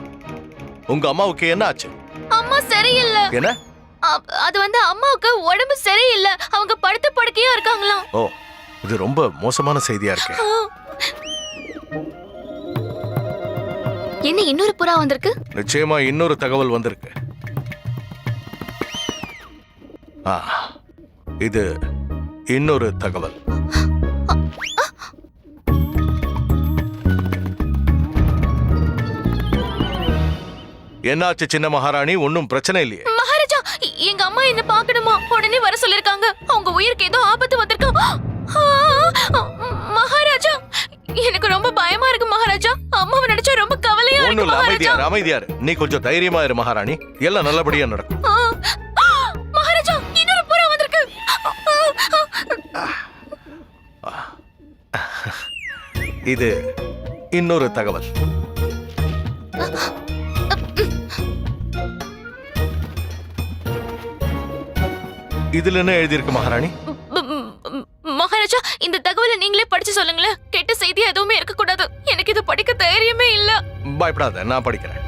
உங்க அம்மாவுக்கு என்ன ஆச்சு? அம்மா சரியில்லை. என்ன? அது வந்து அம்மாவுக்கு உடம்பு சரியில்லை. அவங்க படுத்த படுக்கையா இருக்காங்களாம். ஓ, இது ரொம்ப மோசமான செய்தியா இருக்கு. என்ன இன்னொரு புறா வந்திருக்கு? நிச்சயமா இன்னொரு தகவல் வந்திருக்கு. இது இன்னொரு தகவல். என்னாச்சு சின்ன மகாராணி? ஒன்னும் பிரச்சனை இல்லையே? மகாராஜா, எங்க அம்மா என்ன பார்க்கணுமா? உடனே வர சொல்லிருக்காங்க. அவங்க உயிருக்கு ஏதோ ஆபத்து வந்திருக்கு. மகாராஜா, எனக்கு ரொம்ப பயமா இருக்கு மகாராஜா. அம்மாவை நினைச்சா ரொம்ப கவலையா இருக்கு. ஒண்ணும் இல்ல, அமைதியாரு அமைதியாரு. நீ கொஞ்சம் தைரியமா இரு மகாராணி, எல்லாம் நல்லபடியா நடக்கும். மகாராஜா, இன்னொரு புறா வந்திருக்கு. இது இன்னொரு தகவல். இதுல என்ன எழுதியிருக்கு மகாராணி? மகாராஜா, இந்த தகவலை நீங்களே படிச்சு சொல்லுங்களேன். கெட்ட செய்தி எதுவுமே இருக்க கூடாது. எனக்கு இது படிக்க தைரியமே இல்ல. பயப்படாத, நான் படிக்கிறேன்.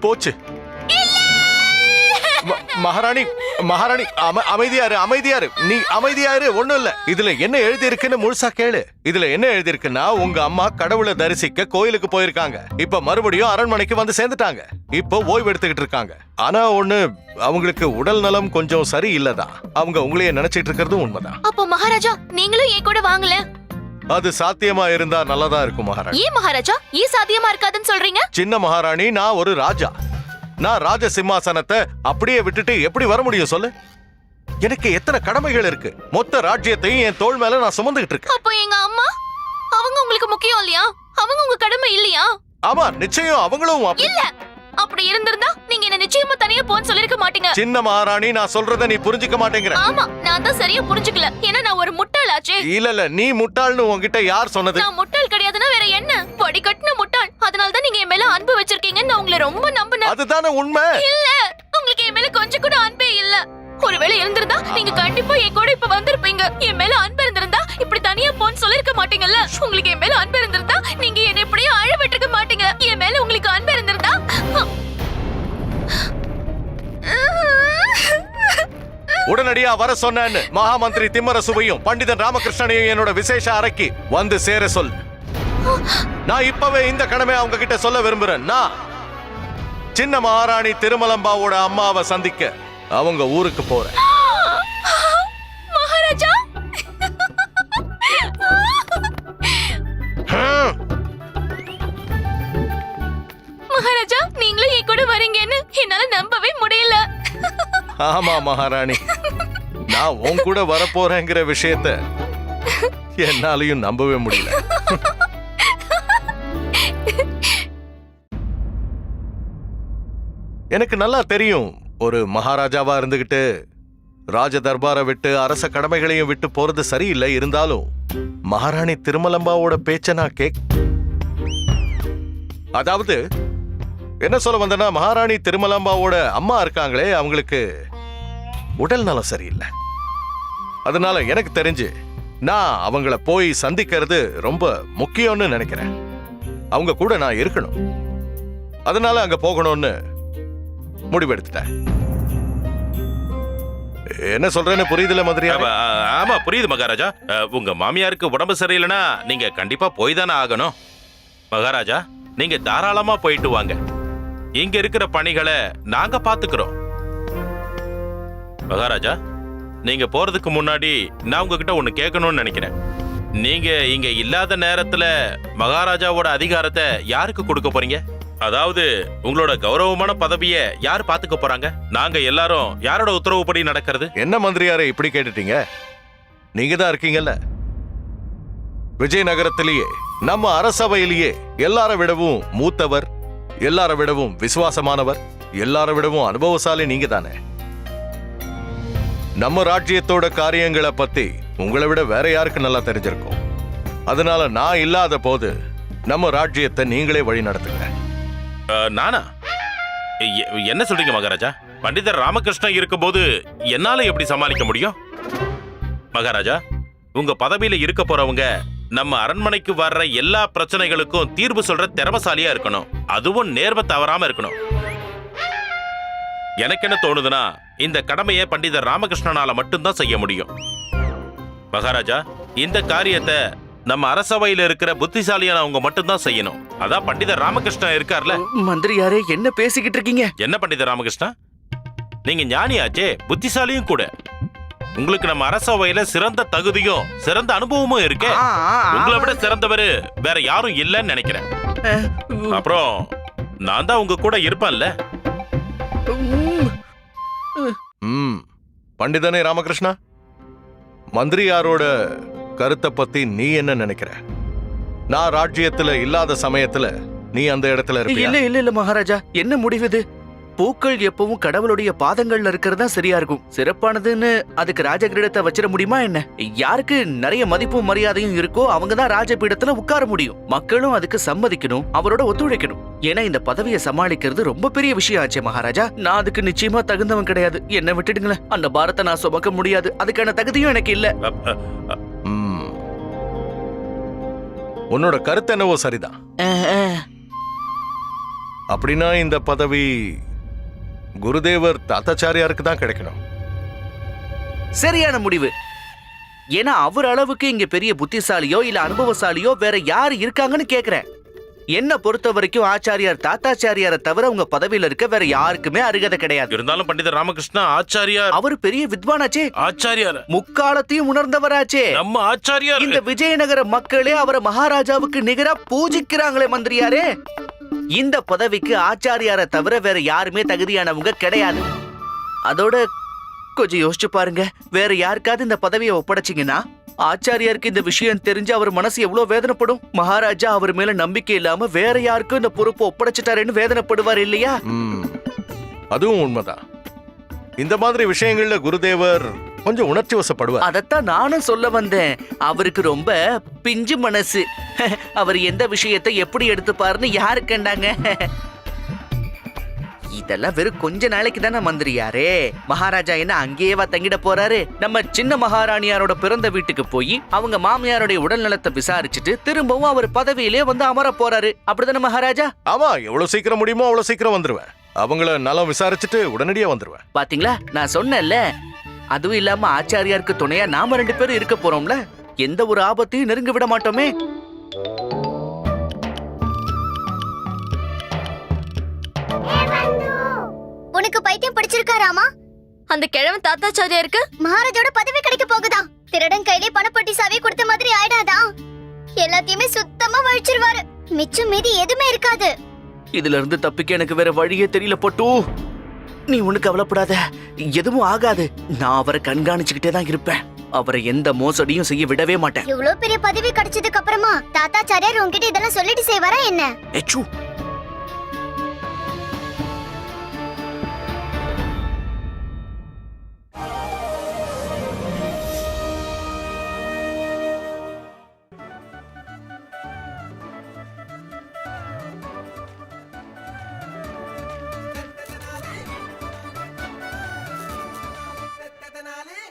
போச்சு. மகாராணி மகாராணி, அமைதியாரு அமைதியாரு. நீ அமைதியாரு, ஒண்ணும் இல்ல. இதுல என்ன எழுதி இருக்குன்னு முழுசா கேளு. இதுல என்ன எழுதி இருக்குன்னா, உங்க அம்மா கடவுளை தரிசிக்க கோயிலுக்கு போயிருக்காங்க. இப்ப மறுபடியும் அரண்மனைக்கு வந்து சேர்ந்துட்டாங்க. இப்போ ஓய்வு எடுத்துக்கிட்டு இருக்காங்க. ஆனா ஒண்ணு, அவங்களுக்கு உடல் நலம் கொஞ்சம் சரி இல்லதான். அவங்க உங்களையே நினைச்சிட்டு இருக்கிறதும் உண்மைதான். அப்போ மகாராஜா, நீங்களும் என் கூட வாங்கல. அது சாத்தியமா இருந்தா நல்லதா இருக்கும் மகாராணி. ஏன் மகாராஜா, ஏன் சாத்தியமா இருக்காதுன்னு சொல்றீங்க? சின்ன மகாராணி, நான் ஒரு ராஜா. நான் ராஜ சிம்மாசனத்தை அப்படியே விட்டுட்டு எப்படி வர முடியும் சொல்லு? எனக்கு எத்தனை கடமைகள் இருக்கு. மொத்த ராஜ்யத்தையும் என் தோள் மேல நான் சுமந்துகிட்டு இருக்கேன். அப்போ எங்க அம்மா, அவங்க உங்களுக்கு முக்கியம் இல்லையா? அவங்க உங்க கடமை இல்லையா? ஆமா, நிச்சயம் அவங்களும் இல்ல. அப்படி இருந்திருந்தா நீங்க என்ன நிச்சயமா தனியா போன்னு சொல்லிருக்க மாட்டீங்க. சின்ன மகாராணி, நான் சொல்றத நீ புரிஞ்சுக்க மாட்டேங்கிற. ஆமா, நான் தான் சரியா புரிஞ்சுக்கல. ஏன்னா நான் ஒரு முட்டாளாச்சே. இல்ல, நீ முட்டாள்னு உன்கிட்ட யார் சொன்னது? நான் முட்டாள் கிடையாதுன்னா வேற என்ன? பொடி கட்டின முட்டாள். அதனால தான் நீங்க என் மேல அன்பு வச்சிருக்கீங்கன்னு நான் உங்களை ரொம்ப நம்பினேன். அதுதானே உண்மை? இல்ல, உங்களுக்கு என் மேல கொஞ்சம் கூட அன்பே இல்ல. ஒருவேளை இருந்திருந்தா நீங்க கண்டிப்பா என் கூட இப்ப வந்திருப்பீங்க. என் மேல அன்பு இருந்திருந்தா இப்படி தனியா போன்னு சொல்லிருக்க மாட்டீங்கல்ல. உங்களுக்கு என் மேல அன்பு இருந்திருந்தா நீங்க என்ன இப்படியே அழ விட்டுருக்க மாட்டீங்க. என் மேல உங்களுக்கு அன்பு இருந்திருந்தா உடனடியா வர சொன்னேன்னு மகா மந்திரி திம்மரசுவையும் பண்டிதன் ராமகிருஷ்ணனையும் என்னோட விசேஷ அறைக்கு வந்து சேர சொல். நான் இப்பவே இந்த கடமை அவங்க கிட்ட சொல்ல விரும்புறேன். நான் சின்ன மகாராணி திருமலம்பாவோட அம்மாவை சந்திக்க அவங்க ஊருக்கு போறேன். மகாராஜா, மகாராஜா, நீங்களும் என் கூட வரீங்கன்னு என்னால நம்பவே முடியல. ஆமா மகாராணி, நான் உன் கூட வரப்போறேங்கிற விஷயத்த என்னாலையும் நம்பவே முடியல. எனக்கு நல்லா தெரியும், ஒரு மகாராஜாவா இருந்துகிட்டு ராஜ தர்பாரை விட்டு அரச கடமைகளையும் விட்டு போறது சரியில்லை. இருந்தாலும் மகாராணி திருமலம்பாவோட பேச்ச நான் அதாவது என்ன சொல்ல வந்தேன்னா, மகாராணி திருமலம்பாவோட அம்மா இருக்காங்களே, அவங்களுக்கு உடல் நலம் சரியில்லை. அதனால எனக்கு தெரிஞ்சு நான் அவங்கள போய் சந்திக்கிறது ரொம்ப முக்கியம்னு நினைக்கிறேன். அவங்க கூட நான் இருக்கணும். அதனால அங்க போகணும்னு முடிவெடுத்துட்டேன். என்ன சொல்றேன்னு புரியுதுல மந்திரி? ஆமா புரியுது மகாராஜா. உங்க மாமியாருக்கு உடம்பு சரியில்லைன்னா நீங்க கண்டிப்பா போய் தானே ஆகணும். மகாராஜா, நீங்க தாராளமா போயிட்டு வாங்க. இங்க இருக்கிற பணிகளை நாங்க பாத்துக்கிறோம். மகாராஜா, நீங்க போறதுக்கு முன்னாடி நான் உங்ககிட்ட ஒண்ணு கேட்கணும்னு நினைக்கிறேன். நீங்க இங்க இல்லாத நேரத்துல மகாராஜாவோட அதிகாரத்தை யாருக்கு கொடுக்க போறீங்க? அதாவது உங்களோட கௌரவமான பதவியை யார் பாத்துக்க போறாங்க? நாங்க எல்லாரும் யாரோட உத்தரவுப்படி நடக்கிறது? என்ன மந்திரியாரே இப்படி கேட்டுட்டீங்க? நீங்க தான் இருக்கீங்கல்ல. விஜயநகரத்திலேயே நம்ம அரசவையிலேயே எல்லார விடவும் மூத்தவர், எல்லார விடவும் விசுவாசமானவர், எல்லார விடவும் அனுபவசாலி நீங்க தானே. நம்ம ராஜ்யத்தோட காரியங்களை பத்தி உங்களை விட வேற யாருக்கு நல்லா தெரிஞ்சிருக்கும். அதனால நான் இல்லாத போது நம்ம ராஜ்யத்தை நீங்களே வழி நடத்துங்க. நானா? என்ன சொல்றீங்க மகாராஜா? பண்டிதர் ராமகிருஷ்ணன் இருக்கும்போது என்னால எப்படி சமாளிக்க முடியும்? மகாராஜா, உங்க பதவியில இருக்க போறவங்க நம்ம அரண்மனைக்கு வர்ற எல்லா பிரச்சனைகளுக்கும் தீர்வு சொல்ற திறமசாலியா இருக்கணும். அதுவும் நேர்மை தவறாம இருக்கணும். எனக்கு என்ன தோணுதுன்னா, இந்த கடமையை பண்டிதர் ராமகிருஷ்ணனால மட்டும்தான் செய்ய முடியும். மகாராஜா, இந்த காரியத்தை நம்ம அரசவையில இருக்கிற புத்திசாலியானவங்க மட்டும்தான் செய்யணும். அதான் பண்டிதர் ராமகிருஷ்ணன் இருக்கார்ல. மந்திரியாரே, என்ன பேசிக்கிட்டு இருக்கீங்க? என்ன பண்டிதர் ராமகிருஷ்ணா, நீங்க ஞானியாச்சே, புத்திசாலியும் கூட. உங்களுக்கு நம்ம அரசவையில சிறந்த தகுதியும் சிறந்த அனுபவமும் இருக்கு. உங்களை விட சிறந்தவரு வேற யாரும் இல்லைன்னு நினைக்கிறேன். அப்புறம் நான் தான் உங்க கூட இருப்பேன்ல. பண்டிதனே ராமகிருஷ்ணா, மந்திரியாரோட கருத்தை பத்தி நீ என்ன நினைக்கிற? நான் ராஜ்யத்துல இல்லாத சமயத்துல நீ அந்த இடத்துல இருப்பியா? இல்ல மகாராஜா, என்ன முடிவுது? பூக்கள் எப்பவும் கடவுளுடைய பாதங்கள்ல இருக்கிறது தான் சரியா இருக்கும். சிறப்பானதுன்னு அதுக்கு ராஜகிரீடத்தை வச்சிட முடியுமா என்ன? யாருக்கு நிறைய மதிப்பும் மரியாதையும் இருக்கோ அவங்க தான் ராஜபீடத்துல உட்கார முடியும். மக்களும் அதுக்கு சம்மதிக்கணும், அவரோட ஒத்துழைக்கணும். ஏன்னா இந்த பதவியை சமாளிக்கிறது ரொம்ப பெரிய விஷயம் ஆச்சே மகாராஜா. நான் அதுக்கு நிச்சயமா தகுந்தவன் கிடையாது. என்ன விட்டுடுங்களேன். அந்த பாரத்தை நான் சுமக்க முடியாது. அதுக்கான தகுதியும் எனக்கு இல்ல. உன்னோட கருத்து என்னவோ சரிதான். அப்படின்னா இந்த பதவி குருதேவர் தாத்தாச்சாரியாருக்கு தான் கிடைக்கணும். சரியான முடிவு. ஏன்னா அவர் அளவுக்கு இங்க பெரிய புத்திசாலியோ இல்ல அனுபவசாலியோ வேற யாரு இருக்காங்கன்னு கேக்குறேன். என்ன பொறுத்த வரைக்கும் ஆச்சாரியார் தாத்தாச்சாரியாரை தவிர உங்க பதவியில இருக்க வேற யாருக்குமே அருகதை கிடையாது. இருந்தாலும் பண்டிதர் ராமகிருஷ்ணா ஆச்சாரியார் அவர் பெரிய வித்வானாச்சே. ஆச்சாரியார் முக்காலத்தையும் உணர்ந்தவராச்சே. நம்ம ஆச்சாரியார். இந்த விஜயநகர மக்களே அவரை மகாராஜாவுக்கு நிகரா பூஜிக்கிறாங்களே மந்திரியாரே. இந்த பதவிக்கு ஆச்சாரியாரை தவிர வேற யாருமே தகுதியானவங்க கிடையாது. அதோட கொஞ்சம் யோசிச்சு பாருங்க, வேற யாருக்காவது இந்த பதவியை ஒப்படைச்சிங்கன்னா ஆச்சாரியாருக்கு இந்த விஷயம் தெரிஞ்சு அவர் மனசு எவ்வளவு வேதனைப்படும். மகாராஜா அவர் மேல நம்பிக்கை இல்லாம வேற யாருக்கும் இந்த பொறுப்பு ஒப்படைச்சிட்டாருன்னு வேதனைப்படுவார் இல்லையா? அதுவும் உண்மைதான். இந்த மாதிரி விஷயங்கள்ல குருதேவர் கொஞ்சம் உணர்ச்சி வசப்படுவார். அதத்தான் நானும் சொல்ல வந்தேன். அவருக்கு ரொம்ப பிஞ்சு மனசு. அவர் எந்த விஷயத்தை எப்படி எடுத்துப்பாருன்னு யாரு கண்டாங்க? இதெல்லாம் வெறும் கொஞ்ச நாளைக்கு தானே மந்திரியாரே. மகாராஜா என்ன அங்கேயேவா தங்கிட போறாரு? நம்ம சின்ன மகாராணியாரோட பிறந்த வீட்டுக்கு போய் அவங்க மாமியாருடைய உடல் நலத்தை விசாரிச்சுட்டு திரும்பவும் அவர் பதவியிலே வந்து அமர போறாரு. அப்படிதானே மகாராஜா? ஆமா, எவ்வளவு சீக்கிரம் முடியுமோ அவ்வளவு சீக்கிரம் வந்துருவேன். அவங்கள நலம் விசாரிச்சுட்டு உடனடியா வந்துருவேன். பாத்தீங்களா, நான் சொன்னேன்ல. அதுவும் இல்லாம ஆச்சாரியாருக்கு துணையா நாம 2 பேரும் இருக்க போறோம்ல. எந்த ஒரு ஆபத்தையும் நெருங்க விட மாட்டோமே. உனக்கு பைத்தியம் பிடிச்சிருக்காராமா? அந்த கிழவன் தாத்தாச்சாரியாருக்கு மகாராஜோட பதவி கிடைக்க போகுதா? திருடன் கையிலே பணப்பட்டி சாவி கொடுத்த மாதிரி ஆயிடாதா? எல்லாத்தையுமே சுத்தமா வழிச்சிருவாரு. மிச்சம் மீதி எதுவுமே இருக்காது. இதுல இருந்து தப்பிக்க எனக்கு வேற வழியே தெரியல பட்டு. நீ ஒண்ணு கவலைப்படாத, எதுவும் ஆகாது. நான் அவரை கண்காணிச்சுக்கிட்டே தான் இருப்பேன். அவரை எந்த மோசடியும் செய்ய விடவே மாட்டேன். இவ்ளோ பெரிய பதவி கிடைச்சதுக்கு அப்புறமா தாத்தாச்சாரியார் உன்கிட்ட இதெல்லாம் சொல்லிட்டு செய்வாரா என்ன? ஏச்சு,